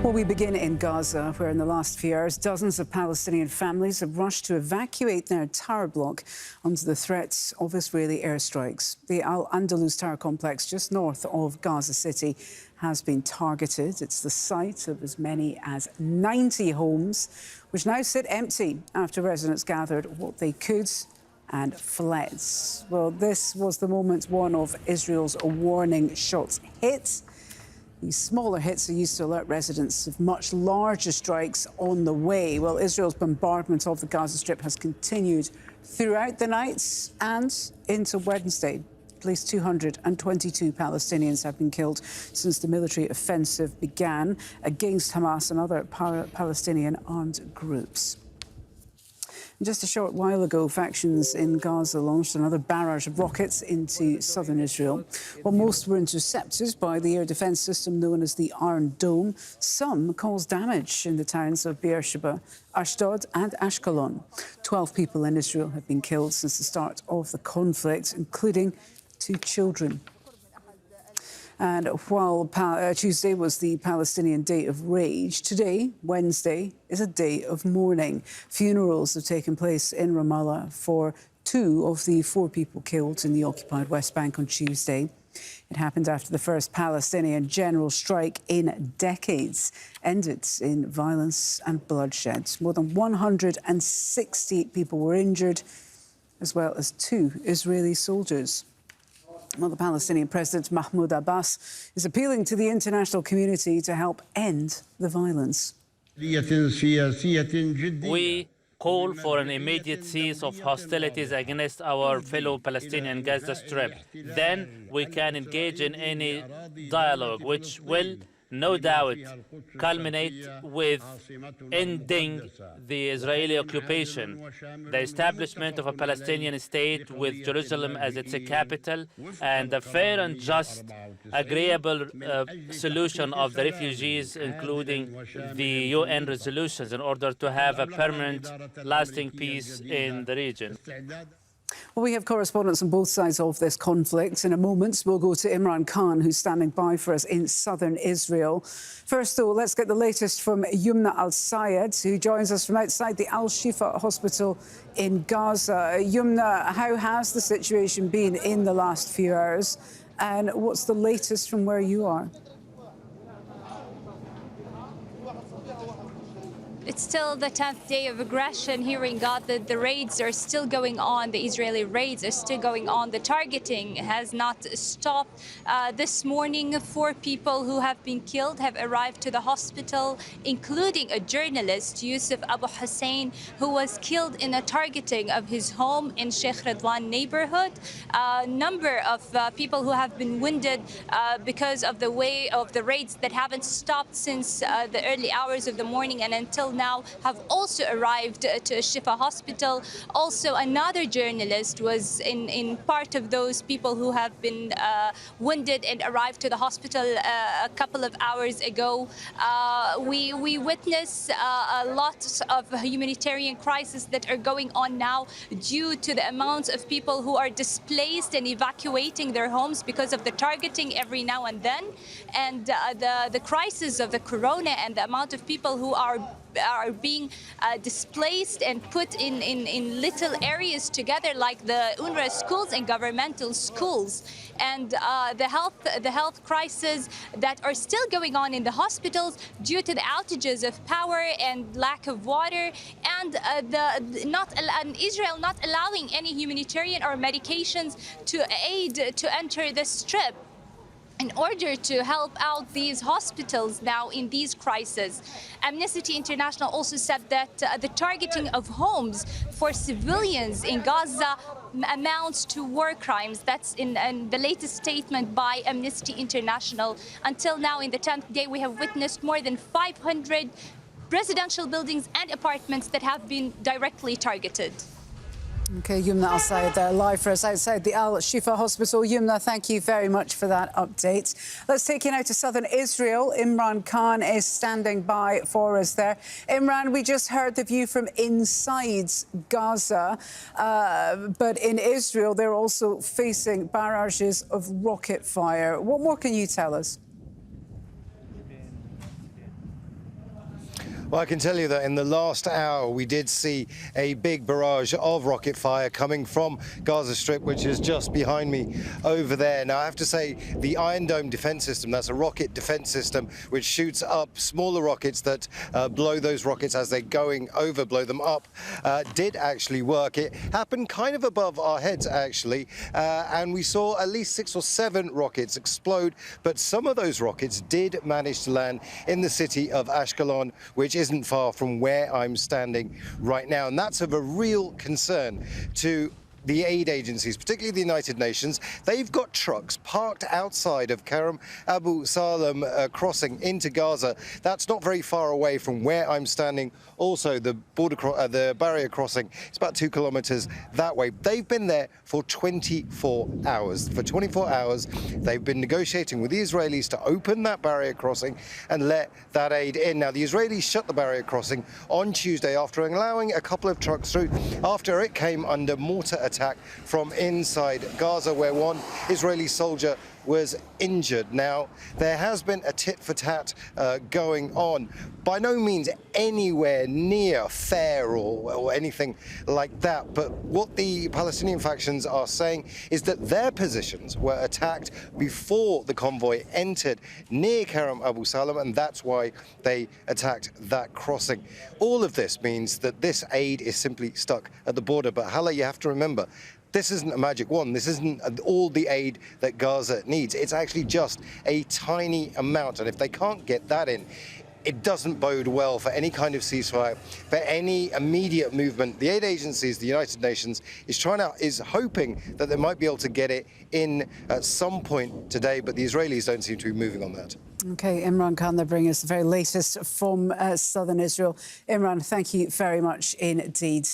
Well, we begin in Gaza, where in the last few hours, dozens of Palestinian families have rushed to evacuate their tower block under the threats of Israeli airstrikes. The al-Andalus tower complex just north of Gaza City has been targeted. It's the site of as many as 90 homes, which now sit empty after residents gathered what they could and fled. Well, this was the moment one of Israel's warning shots hit. These smaller hits are used to alert residents of much larger strikes on the way. Well, Israel's bombardment of the Gaza Strip has continued throughout the night and into Wednesday. At least 222 Palestinians have been killed since the military offensive began against Hamas and other Palestinian armed groups. Just a short while ago, factions in Gaza launched another barrage of rockets into southern Israel. While most were intercepted by the air defence system known as the Iron Dome, some caused damage in the towns of Beersheba, Ashdod and Ashkelon. 12 people in Israel have been killed since the start of the conflict, including 2 children. And while Tuesday was the Palestinian Day of Rage, today, Wednesday, is a day of mourning. Funerals have taken place in Ramallah for 2 of the 4 people killed in the occupied West Bank on Tuesday. It happened after the first Palestinian general strike in decades ended in violence and bloodshed. More than 160 people were injured, as well as 2 Israeli soldiers. Well, the Palestinian President Mahmoud Abbas is appealing to the international community to help end the violence. We call for an immediate cease of hostilities against our fellow Palestinian Gaza Strip. Then we can engage in any dialogue, which will no doubt culminate with ending the Israeli occupation, the establishment of a Palestinian state with Jerusalem as its capital, and a fair and just, agreeable solution of the refugees, including the UN resolutions, in order to have a permanent, lasting peace in the region. Well, we have correspondents on both sides of this conflict. In a moment, we'll go to Imran Khan, who's standing by for us in southern Israel. First, though, let's get the latest from Yumna Al-Sayed, who joins us from outside the Al-Shifa hospital in Gaza. Yumna, how has the situation been in the last few hours? And what's the latest from where you are? It's still the 10th day of aggression here in Gaza. The raids are still going on. The Israeli raids are still going on. The targeting has not stopped. This morning, 4 people who have been killed have arrived to the hospital, including a journalist, Yusuf Abu Hussein, who was killed in a targeting of his home in Sheikh Radwan neighborhood. A number of people who have been wounded because of the way of the raids that haven't stopped since the early hours of the morning and until now have also arrived to Shifa Hospital. Also, another journalist was in part of those people who have been wounded and arrived to the hospital a couple of hours ago. We witness a lot of humanitarian crises that are going on now due to the amount of people who are displaced and evacuating their homes because of the targeting every now and then, and the crisis of the corona and the amount of people who are being displaced and put in little areas together, like the UNRWA schools and governmental schools, and the health crisis that are still going on in the hospitals due to the outages of power and lack of water, and Israel not allowing any humanitarian or medications to aid to enter the Strip in order to help out these hospitals now in these crises. Amnesty International also said that the targeting of homes for civilians in Gaza amounts to war crimes. That's in the latest statement by Amnesty International. Until now, in the 10th day, we have witnessed more than 500 residential buildings and apartments that have been directly targeted. OK, Yumna Al-Sayed there, live for us outside the Al-Shifa hospital. Yumna, thank you very much for that update. Let's take you now to southern Israel. Imran Khan is standing by for us there. Imran, we just heard the view from inside Gaza, but in Israel, they're also facing barrages of rocket fire. What more can you tell us? Well, I can tell you that in the last hour, we did see a big barrage of rocket fire coming from Gaza Strip, which is just behind me over there. Now, I have to say, the Iron Dome defense system, that's a rocket defense system which shoots up smaller rockets that blow those rockets as they're going over, blow them up, did actually work. It happened kind of above our heads, actually, and we saw at least 6 or 7 rockets explode, but some of those rockets did manage to land in the city of Ashkelon, which isn't far from where I'm standing right now. And that's of a real concern to the aid agencies, particularly the United Nations. They've got trucks parked outside of Kerem Abu Salem crossing into Gaza. That's not very far away from where I'm standing. Also, the the barrier crossing is about 2 kilometers that way. They've been there for 24 hours. For 24 hours, they've been negotiating with the Israelis to open that barrier crossing and let that aid in. Now, the Israelis shut the barrier crossing on Tuesday after allowing a couple of trucks through, after it came under mortar attack from inside Gaza, where one Israeli soldier was injured. Now, there has been a tit-for-tat going on. By no means anywhere near fair or anything like that. But what the Palestinian factions are saying is that their positions were attacked before the convoy entered near Kerem Abu Salem, and that's why they attacked that crossing. All of this means that this aid is simply stuck at the border. But Hala, you have to remember, this isn't a magic wand. This isn't all the aid that Gaza needs. It's actually just a tiny amount. And if they can't get that in, it doesn't bode well for any kind of ceasefire, for any immediate movement. The aid agencies, the United Nations, is hoping that they might be able to get it in at some point today, but the Israelis don't seem to be moving on that. OK, Imran Khan, they're bringing us the very latest from southern Israel. Imran, thank you very much indeed.